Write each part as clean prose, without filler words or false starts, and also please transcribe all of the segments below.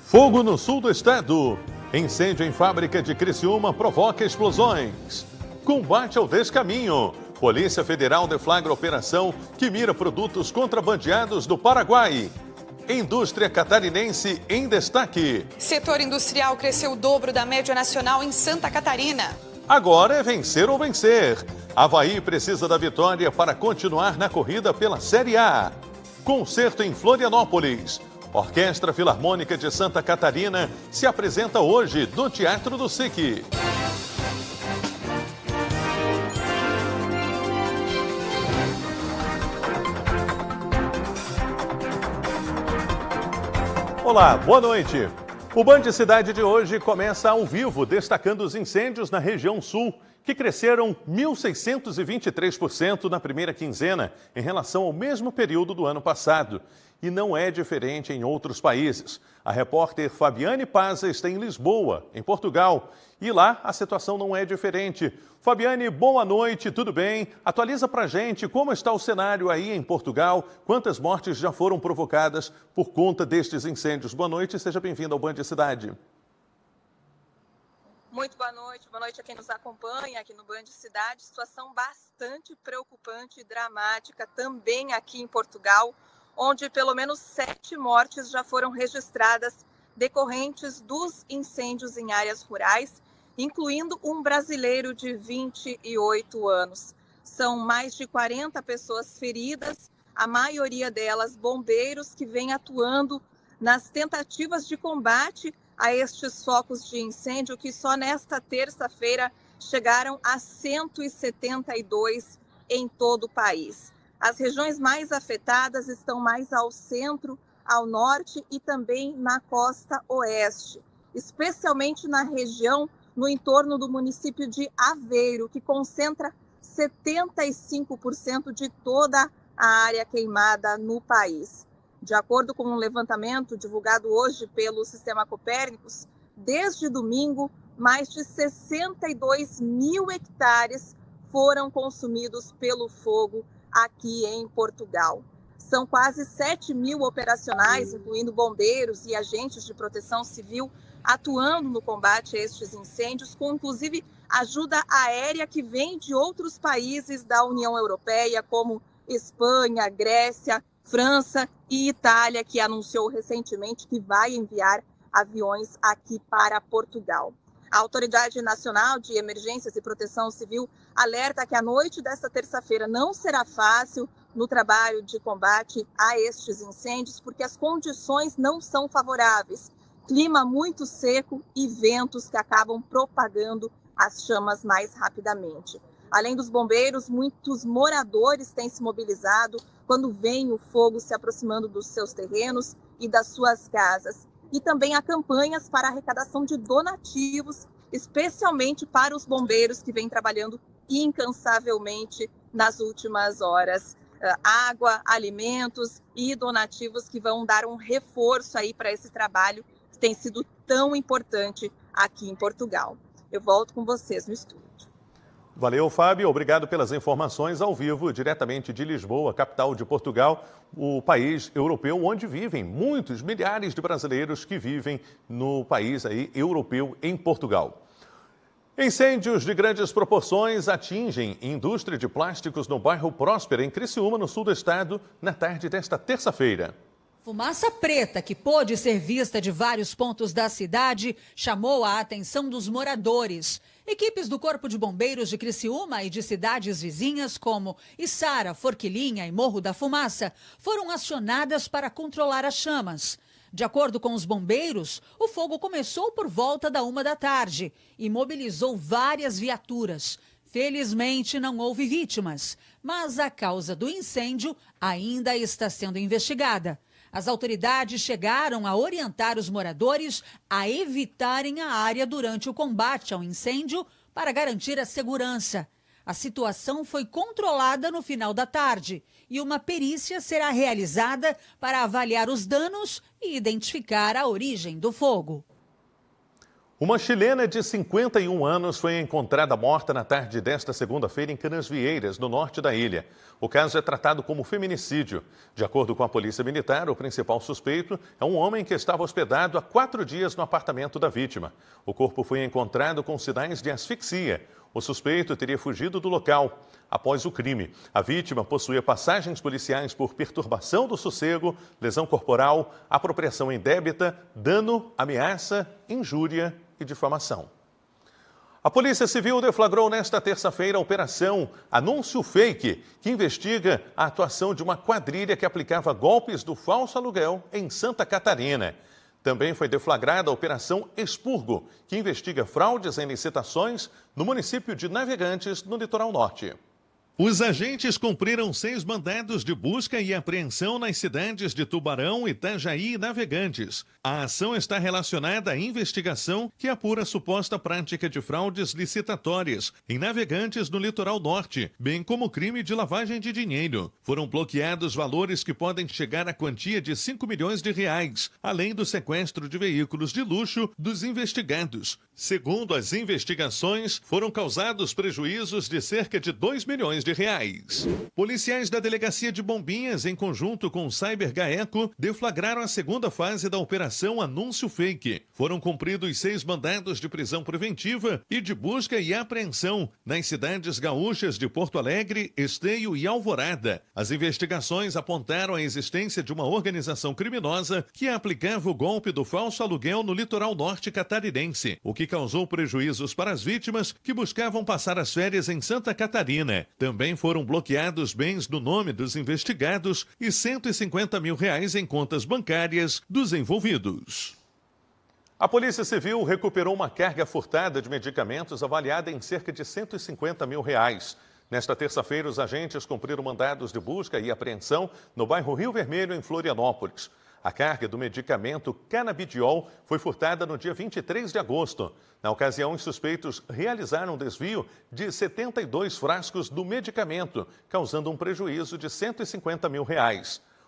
Fogo no sul do estado. Incêndio em fábrica de Criciúma provoca explosões. Combate ao descaminho. Polícia Federal deflagra operação que mira produtos contrabandeados do Paraguai. Indústria catarinense em destaque. Setor industrial cresceu o dobro da média nacional em Santa Catarina. Agora é vencer ou vencer. Avaí precisa da vitória para continuar na corrida pela Série A. Concerto em Florianópolis. Orquestra Filarmônica de Santa Catarina se apresenta hoje no Teatro do SIC. Olá, boa noite. O Band Cidade de hoje começa ao vivo, destacando os incêndios na região sul, que cresceram 1.623% na primeira quinzena em relação ao mesmo período do ano passado. E não é diferente em outros países. A repórter Fabiane Paza está em Lisboa, em Portugal. E lá a situação não é diferente. Fabiane, boa noite, tudo bem? Atualiza pra gente como está o cenário aí em Portugal, quantas mortes já foram provocadas por conta destes incêndios. Boa noite e seja bem-vindo ao Band Cidade. Muito boa noite a quem nos acompanha aqui no Band Cidade. Situação bastante preocupante e dramática também aqui em Portugal, onde pelo menos 7 mortes já foram registradas decorrentes dos incêndios em áreas rurais, incluindo um brasileiro de 28 anos. São mais de 40 pessoas feridas, a maioria delas bombeiros que vêm atuando nas tentativas de combate a estes focos de incêndio que só nesta terça-feira chegaram a 172 em todo o país. As regiões mais afetadas estão mais ao centro, ao norte e também na costa oeste, especialmente na região no entorno do município de Aveiro, que concentra 75% de toda a área queimada no país. De acordo com um levantamento divulgado hoje pelo Sistema Copérnicos, desde domingo, mais de 62 mil hectares foram consumidos pelo fogo aqui em Portugal. São quase 7 mil operacionais, incluindo bombeiros e agentes de proteção civil, atuando no combate a estes incêndios, com inclusive ajuda aérea que vem de outros países da União Europeia, como Espanha, Grécia, França e Itália, que anunciou recentemente que vai enviar aviões aqui para Portugal. A Autoridade Nacional de Emergências e Proteção Civil alerta que a noite desta terça-feira não será fácil no trabalho de combate a estes incêndios, porque as condições não são favoráveis. Clima muito seco e ventos que acabam propagando as chamas mais rapidamente. Além dos bombeiros, muitos moradores têm se mobilizado quando vem o fogo se aproximando dos seus terrenos e das suas casas. E também há campanhas para arrecadação de donativos, especialmente para os bombeiros que vêm trabalhando incansavelmente nas últimas horas. Água, alimentos e donativos que vão dar um reforço aí para esse trabalho que tem sido tão importante aqui em Portugal. Eu volto com vocês no estúdio. Valeu, Fábio. Obrigado pelas informações ao vivo, diretamente de Lisboa, capital de Portugal, o país europeu onde vivem muitos milhares de brasileiros que vivem no país aí europeu em Portugal. Incêndios de grandes proporções atingem indústria de plásticos no bairro Próspera, em Criciúma, no sul do estado, na tarde desta terça-feira. Fumaça preta, que pôde ser vista de vários pontos da cidade, chamou a atenção dos moradores. Equipes do Corpo de Bombeiros de Criciúma e de cidades vizinhas como Içara, Forquilinha e Morro da Fumaça foram acionadas para controlar as chamas. De acordo com os bombeiros, o fogo começou por volta da 1 da tarde e mobilizou várias viaturas. Felizmente não houve vítimas, mas a causa do incêndio ainda está sendo investigada. As autoridades chegaram a orientar os moradores a evitarem a área durante o combate ao incêndio para garantir a segurança. A situação foi controlada no final da tarde e uma perícia será realizada para avaliar os danos e identificar a origem do fogo. Uma chilena de 51 anos foi encontrada morta na tarde desta segunda-feira em Canasvieiras, no norte da ilha. O caso é tratado como feminicídio. De acordo com a Polícia Militar, o principal suspeito é um homem que estava hospedado há 4 dias no apartamento da vítima. O corpo foi encontrado com sinais de asfixia. O suspeito teria fugido do local. Após o crime, a vítima possuía passagens policiais por perturbação do sossego, lesão corporal, apropriação indébita, dano, ameaça, injúria e difamação. A Polícia Civil deflagrou nesta terça-feira a Operação Anúncio Fake, que investiga a atuação de uma quadrilha que aplicava golpes do falso aluguel em Santa Catarina. Também foi deflagrada a Operação Expurgo, que investiga fraudes em licitações no município de Navegantes, no litoral norte. Os agentes cumpriram 6 mandados de busca e apreensão nas cidades de Tubarão, Itajaí e Navegantes. A ação está relacionada à investigação que apura a suposta prática de fraudes licitatórias em Navegantes, no litoral norte, bem como crime de lavagem de dinheiro. Foram bloqueados valores que podem chegar à quantia de R$5 milhões, além do sequestro de veículos de luxo dos investigados. Segundo as investigações, foram causados prejuízos de cerca de R$2 milhões. Policiais da Delegacia de Bombinhas, em conjunto com o Cyber GAECO, deflagraram a segunda fase da Operação Anúncio Fake. Foram cumpridos 6 mandados de prisão preventiva e de busca e apreensão nas cidades gaúchas de Porto Alegre, Esteio e Alvorada. As investigações apontaram a existência de uma organização criminosa que aplicava o golpe do falso aluguel no litoral norte catarinense, o que causou prejuízos para as vítimas que buscavam passar as férias em Santa Catarina. Também foram bloqueados bens no nome dos investigados e R$150 mil em contas bancárias dos envolvidos. A Polícia Civil recuperou uma carga furtada de medicamentos avaliada em cerca de R$150 mil. Nesta terça-feira, os agentes cumpriram mandados de busca e apreensão no bairro Rio Vermelho, em Florianópolis. A carga do medicamento canabidiol foi furtada no dia 23 de agosto. Na ocasião, os suspeitos realizaram um desvio de 72 frascos do medicamento, causando um prejuízo de R$150 mil.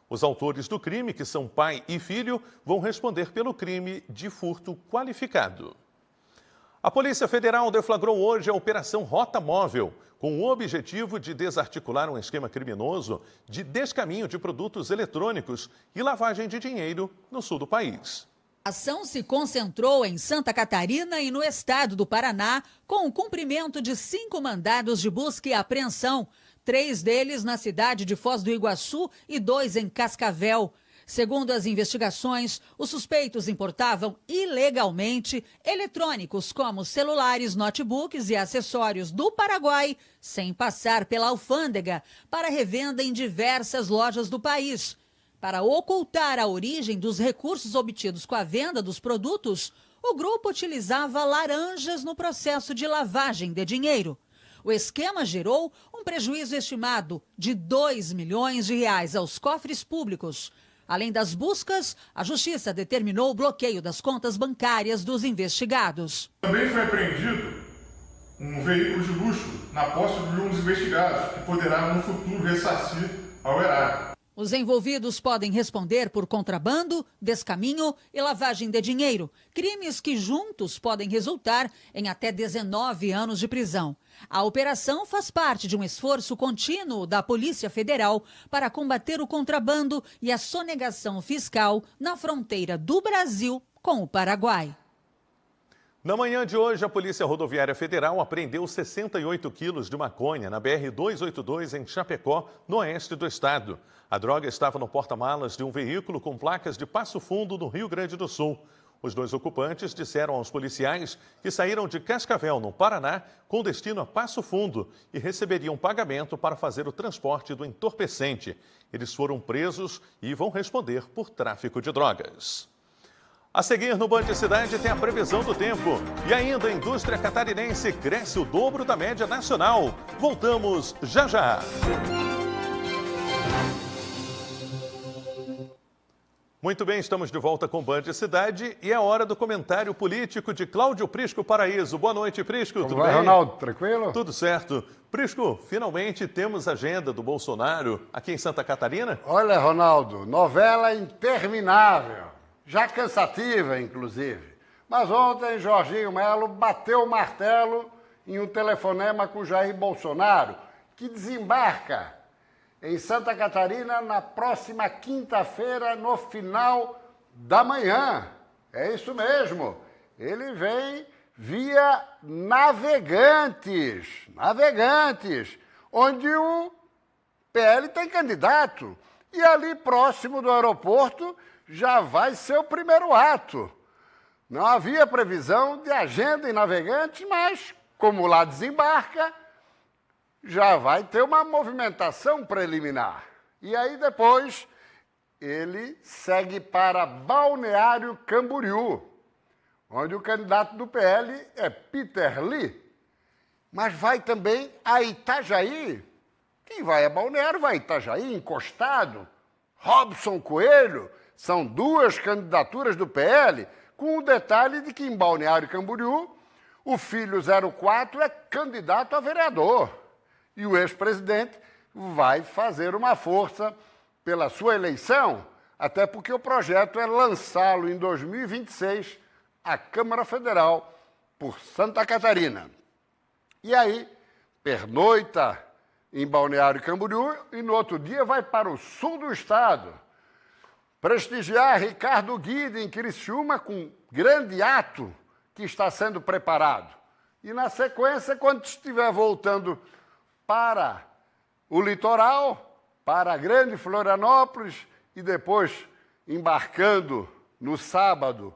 Os autores do crime, que são pai e filho, vão responder pelo crime de furto qualificado. A Polícia Federal deflagrou hoje a Operação Rota Móvel, com o objetivo de desarticular um esquema criminoso de descaminho de produtos eletrônicos e lavagem de dinheiro no sul do país. A ação se concentrou em Santa Catarina e no estado do Paraná, com o cumprimento de 5 mandados de busca e apreensão, 3 deles na cidade de Foz do Iguaçu e 2 em Cascavel. Segundo as investigações, os suspeitos importavam ilegalmente eletrônicos como celulares, notebooks e acessórios do Paraguai, sem passar pela alfândega, para revenda em diversas lojas do país. Para ocultar a origem dos recursos obtidos com a venda dos produtos, o grupo utilizava laranjas no processo de lavagem de dinheiro. O esquema gerou um prejuízo estimado de R$2 milhões aos cofres públicos. Além das buscas, a Justiça determinou o bloqueio das contas bancárias dos investigados. Também foi apreendido um veículo de luxo na posse de um dos investigados, que poderá no futuro ressarcir ao erário. Os envolvidos podem responder por contrabando, descaminho e lavagem de dinheiro, crimes que juntos podem resultar em até 19 anos de prisão. A operação faz parte de um esforço contínuo da Polícia Federal para combater o contrabando e a sonegação fiscal na fronteira do Brasil com o Paraguai. Na manhã de hoje, a Polícia Rodoviária Federal apreendeu 68 quilos de maconha na BR-282 em Chapecó, no oeste do estado. A droga estava no porta-malas de um veículo com placas de Passo Fundo, no Rio Grande do Sul. Os 2 ocupantes disseram aos policiais que saíram de Cascavel, no Paraná, com destino a Passo Fundo e receberiam pagamento para fazer o transporte do entorpecente. Eles foram presos e vão responder por tráfico de drogas. A seguir no Band Cidade tem a previsão do tempo. E ainda a indústria catarinense cresce o dobro da média nacional. Voltamos já já. Muito bem, estamos de volta com Band Cidade e é hora do comentário político de Cláudio Prisco Paraíso. Boa noite, Prisco. Tudo bem, Ronaldo? Tranquilo? Tudo certo. Prisco, finalmente temos agenda do Bolsonaro aqui em Santa Catarina? Olha, Ronaldo, novela interminável, já cansativa, inclusive. Mas ontem Jorginho Melo bateu o martelo em um telefonema com Jair Bolsonaro, que desembarca em Santa Catarina na próxima quinta-feira, no final da manhã. É isso mesmo. Ele vem via Navegantes, onde o PL tem candidato. E ali próximo do aeroporto já vai ser o primeiro ato. Não havia previsão de agenda em Navegantes, mas como lá desembarca, já vai ter uma movimentação preliminar. E aí depois ele segue para Balneário Camboriú, onde o candidato do PL é Peter Lee. Mas vai também a Itajaí. Quem vai a Balneário vai a Itajaí, encostado. Robson Coelho, são duas candidaturas do PL, com o detalhe de que em Balneário Camboriú o filho 04 é candidato a vereador. E o ex-presidente vai fazer uma força pela sua eleição, até porque o projeto é lançá-lo em 2026 à Câmara Federal por Santa Catarina. E aí, pernoita em Balneário Camboriú e no outro dia vai para o sul do estado, prestigiar Ricardo Guide em Criciúma com grande ato que está sendo preparado. E na sequência, quando estiver voltando para o litoral, para a grande Florianópolis e depois embarcando no sábado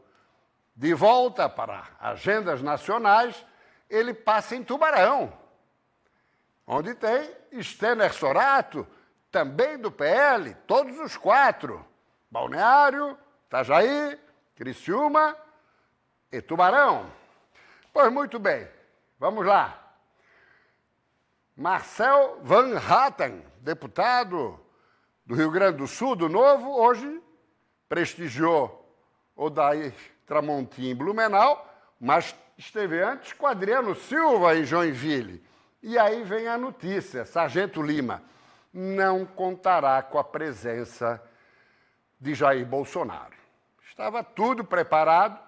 de volta para agendas nacionais, ele passa em Tubarão, onde tem Stener Sorato, também do PL, todos os quatro, Balneário, Itajaí, Criciúma e Tubarão. Pois muito bem, vamos lá. Marcel Van Hatten, deputado do Rio Grande do Sul, do Novo, hoje prestigiou Odair Tramontim em Blumenau, mas esteve antes com Adriano Silva em Joinville. E aí vem a notícia, Sargento Lima não contará com a presença de Jair Bolsonaro. Estava tudo preparado,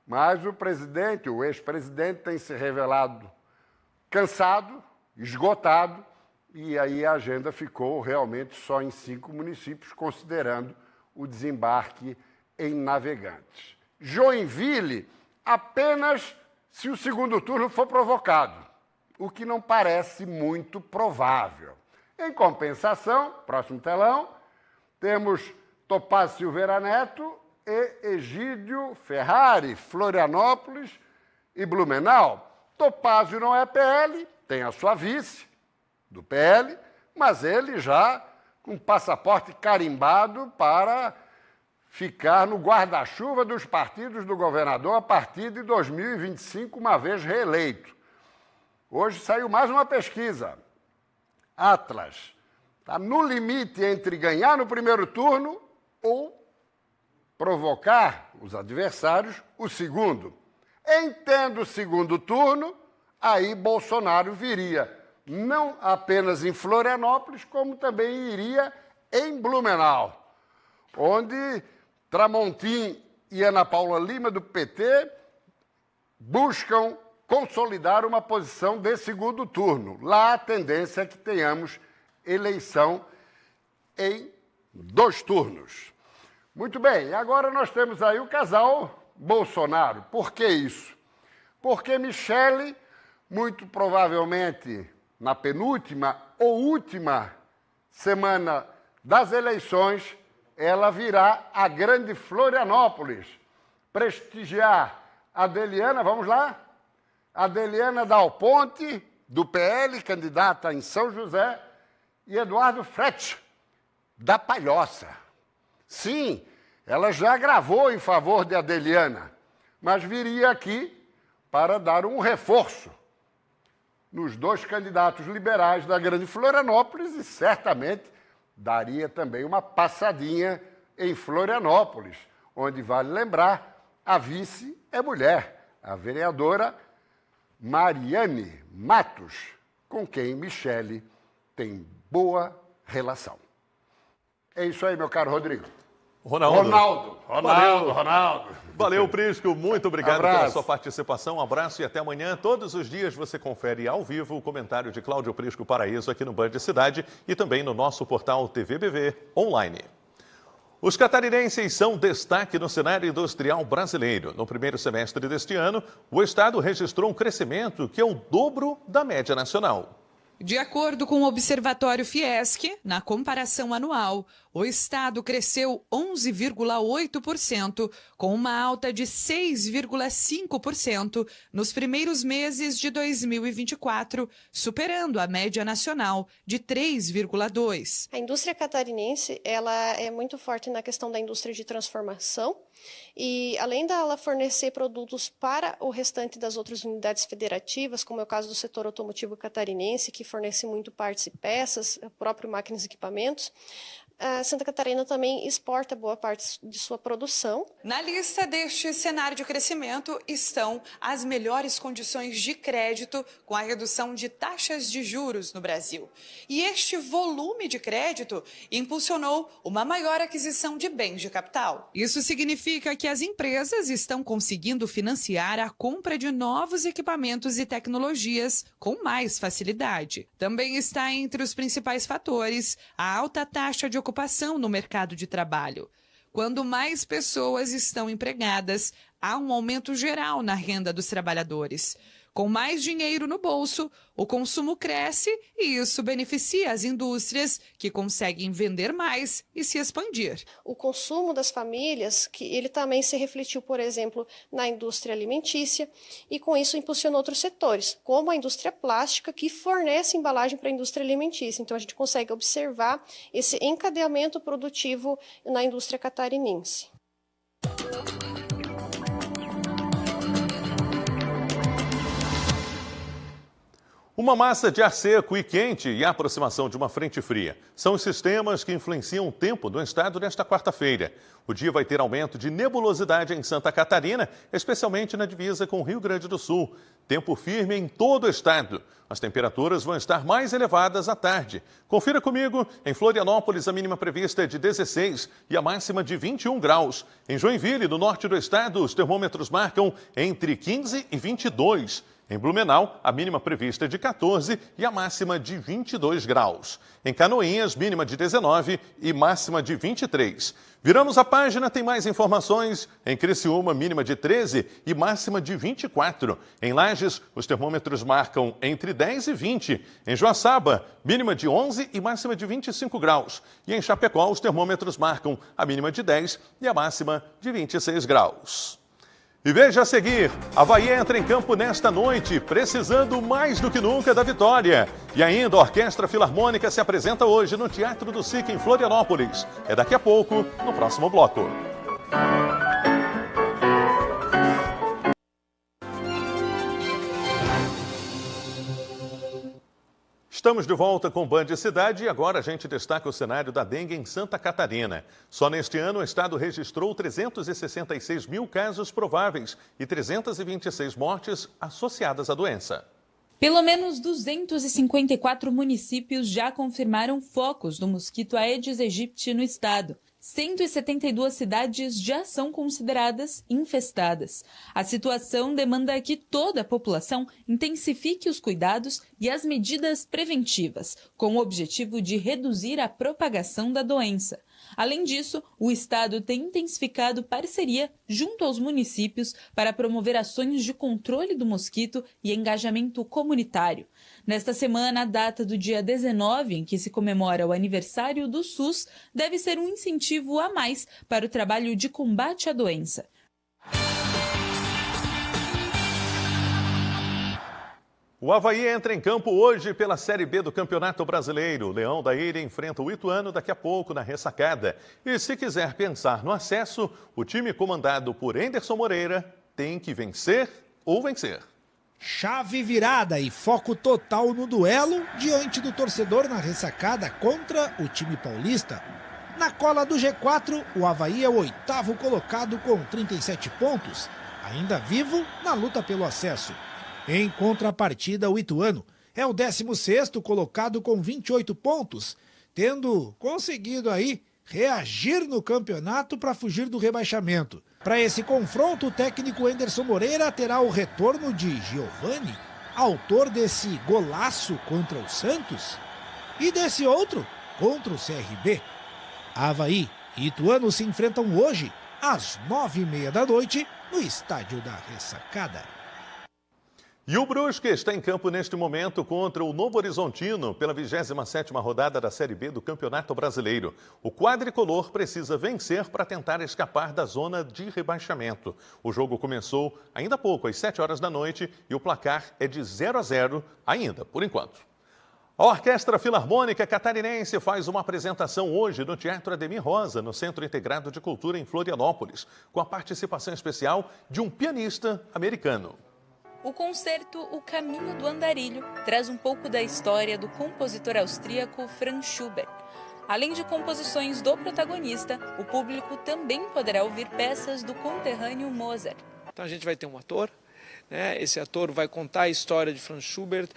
mas o presidente, o ex-presidente, tem se revelado cansado, esgotado, e aí a agenda ficou realmente só em 5 municípios, considerando o desembarque em Navegantes. Joinville, apenas se o segundo turno for provocado, o que não parece muito provável. Em compensação, próximo telão, temos Topázio Silveira Neto e Egídio Ferrari, Florianópolis e Blumenau. Topázio não é PL, tem a sua vice do PL, mas ele já com passaporte carimbado para ficar no guarda-chuva dos partidos do governador a partir de 2025, uma vez reeleito. Hoje saiu mais uma pesquisa. Atlas está no limite entre ganhar no primeiro turno ou provocar os adversários o segundo. Em tendo o segundo turno, aí Bolsonaro viria não apenas em Florianópolis, como também iria em Blumenau, onde Tramontim e Ana Paula Lima, do PT, buscam consolidar uma posição de segundo turno. Lá a tendência é que tenhamos eleição em 2 turnos. Muito bem, agora nós temos aí o casal Bolsonaro. Por que isso? Porque Michele, muito provavelmente na penúltima ou última semana das eleições, ela virá a grande Florianópolis, prestigiar Adeliana, vamos lá? Adeliana Dal Ponte, do PL, candidata em São José, e Eduardo Frete, da Palhoça. Sim, ela já gravou em favor de Adeliana, mas viria aqui para dar um reforço nos 2 candidatos liberais da grande Florianópolis e certamente daria também uma passadinha em Florianópolis, onde, vale lembrar, a vice é mulher, a vereadora Mariane Matos, com quem Michele tem boa relação. É isso aí, meu caro Rodrigo. Ronaldo. Ronaldo. Valeu, Prisco. Muito obrigado Abraço. pela sua participação. Um abraço e até amanhã. Todos os dias você confere ao vivo o comentário de Cláudio Prisco Paraíso aqui no Band Cidade e também no nosso portal TVBV Online. Os catarinenses são destaque no cenário industrial brasileiro. No primeiro semestre deste ano, o estado registrou um crescimento que é o dobro da média nacional. De acordo com o Observatório Fiesc, na comparação anual, o estado cresceu 11,8%, com uma alta de 6,5% nos primeiros meses de 2024, superando a média nacional de 3,2%. A indústria catarinense ela é muito forte na questão da indústria de transformação e, além dela fornecer produtos para o restante das outras unidades federativas, como é o caso do setor automotivo catarinense, que fornece muito partes e peças, próprio máquinas e equipamentos, a Santa Catarina também exporta boa parte de sua produção. Na lista deste cenário de crescimento estão as melhores condições de crédito com a redução de taxas de juros no Brasil. E este volume de crédito impulsionou uma maior aquisição de bens de capital. Isso significa que as empresas estão conseguindo financiar a compra de novos equipamentos e tecnologias com mais facilidade. Também está entre os principais fatores a alta taxa de ocupação no mercado de trabalho. Quando mais pessoas estão empregadas, há um aumento geral na renda dos trabalhadores. Com mais dinheiro no bolso, o consumo cresce e isso beneficia as indústrias que conseguem vender mais e se expandir. O consumo das famílias, que ele também se refletiu, por exemplo, na indústria alimentícia e com isso impulsionou outros setores, como a indústria plástica, que fornece embalagem para a indústria alimentícia. Então a gente consegue observar esse encadeamento produtivo na indústria catarinense. Uma massa de ar seco e quente e a aproximação de uma frente fria são os sistemas que influenciam o tempo do estado nesta quarta-feira. O dia vai ter aumento de nebulosidade em Santa Catarina, especialmente na divisa com o Rio Grande do Sul. Tempo firme em todo o estado. As temperaturas vão estar mais elevadas à tarde. Confira comigo, em Florianópolis a mínima prevista é de 16 e a máxima de 21 graus. Em Joinville, no norte do estado, os termômetros marcam entre 15 e 22. Em Blumenau, a mínima prevista é de 14 e a máxima de 22 graus. Em Canoinhas, mínima de 19 e máxima de 23. Viramos a página, tem mais informações. Em Criciúma, mínima de 13 e máxima de 24. Em Lages, os termômetros marcam entre 10 e 20. Em Joaçaba, mínima de 11 e máxima de 25 graus. E em Chapecó, os termômetros marcam a mínima de 10 e a máxima de 26 graus. E veja a seguir, Avaí entra em campo nesta noite, precisando mais do que nunca da vitória. E ainda a Orquestra Filarmônica se apresenta hoje no Teatro do SIC em Florianópolis. É daqui a pouco, no próximo bloco. Estamos de volta com Band Cidade e agora a gente destaca o cenário da dengue em Santa Catarina. Só neste ano o estado registrou 366 mil casos prováveis e 326 mortes associadas à doença. Pelo menos 254 municípios já confirmaram focos do mosquito Aedes aegypti no estado. 172 cidades já são consideradas infestadas. A situação demanda que toda a população intensifique os cuidados e as medidas preventivas, com o objetivo de reduzir a propagação da doença. Além disso, o Estado tem intensificado parceria junto aos municípios para promover ações de controle do mosquito e engajamento comunitário. Nesta semana, a data do dia 19, em que se comemora o aniversário do SUS, deve ser um incentivo a mais para o trabalho de combate à doença. O Avaí entra em campo hoje pela Série B do Campeonato Brasileiro. O Leão da Ilha enfrenta o Ituano daqui a pouco na ressacada. E se quiser pensar no acesso, o time comandado por Enderson Moreira tem que vencer ou vencer. Chave virada e foco total no duelo diante do torcedor na ressacada contra o time paulista. Na cola do G4, o Avaí é o 8º colocado com 37 pontos, ainda vivo na luta pelo acesso. Em contrapartida, o Ituano é o 16º colocado com 28 pontos, tendo conseguido aí reagir no campeonato para fugir do rebaixamento. Para esse confronto, o técnico Anderson Moreira terá o retorno de Giovani, autor desse golaço contra o Santos, e desse outro contra o CRB. Avaí e Ituano se enfrentam hoje, às 9h30 da noite, no Estádio da Ressacada. E o Brusque está em campo neste momento contra o Novo Horizontino pela 27ª rodada da Série B do Campeonato Brasileiro. O quadricolor precisa vencer para tentar escapar da zona de rebaixamento. O jogo começou ainda há pouco, às 7 horas da noite, e o placar é de 0-0 ainda, por enquanto. A Orquestra Filarmônica Catarinense faz uma apresentação hoje no Teatro Ademir Rosa, no Centro Integrado de Cultura em Florianópolis, com a participação especial de um pianista americano. O concerto O Caminho do Andarilho traz um pouco da história do compositor austríaco Franz Schubert. Além de composições do protagonista, o público também poderá ouvir peças do conterrâneo Mozart. Então a gente vai ter um ator, né? Esse ator vai contar a história de Franz Schubert,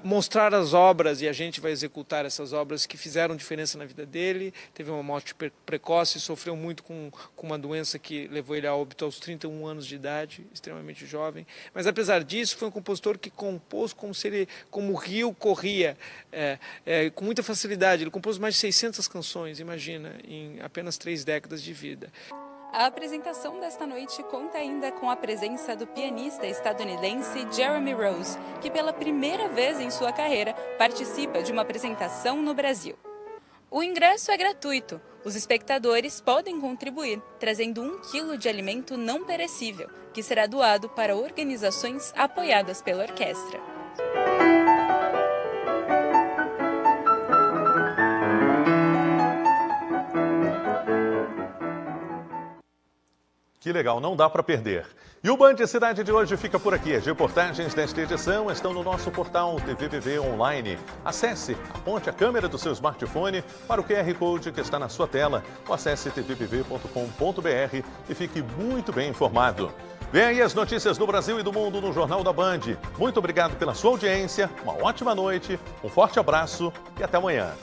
mostrar as obras, e a gente vai executar essas obras que fizeram diferença na vida dele. Teve uma morte precoce, sofreu muito com uma doença que levou ele a óbito aos 31 anos de idade, extremamente jovem. Mas apesar disso, foi um compositor que compôs como o rio corria, com muita facilidade. Ele compôs mais de 600 canções, imagina, em apenas 3 décadas de vida. A apresentação desta noite conta ainda com a presença do pianista estadunidense Jeremy Rose, que pela primeira vez em sua carreira participa de uma apresentação no Brasil. O ingresso é gratuito. Os espectadores podem contribuir, trazendo 1 quilo de alimento não perecível, que será doado para organizações apoiadas pela orquestra. Que legal, não dá para perder. E o Band Cidade de hoje fica por aqui. As reportagens desta edição estão no nosso portal TVVV Online. Acesse, aponte a câmera do seu smartphone para o QR Code que está na sua tela ou acesse tvvv.com.br e fique muito bem informado. Vem aí as notícias do Brasil e do mundo no Jornal da Band. Muito obrigado pela sua audiência, uma ótima noite, um forte abraço e até amanhã.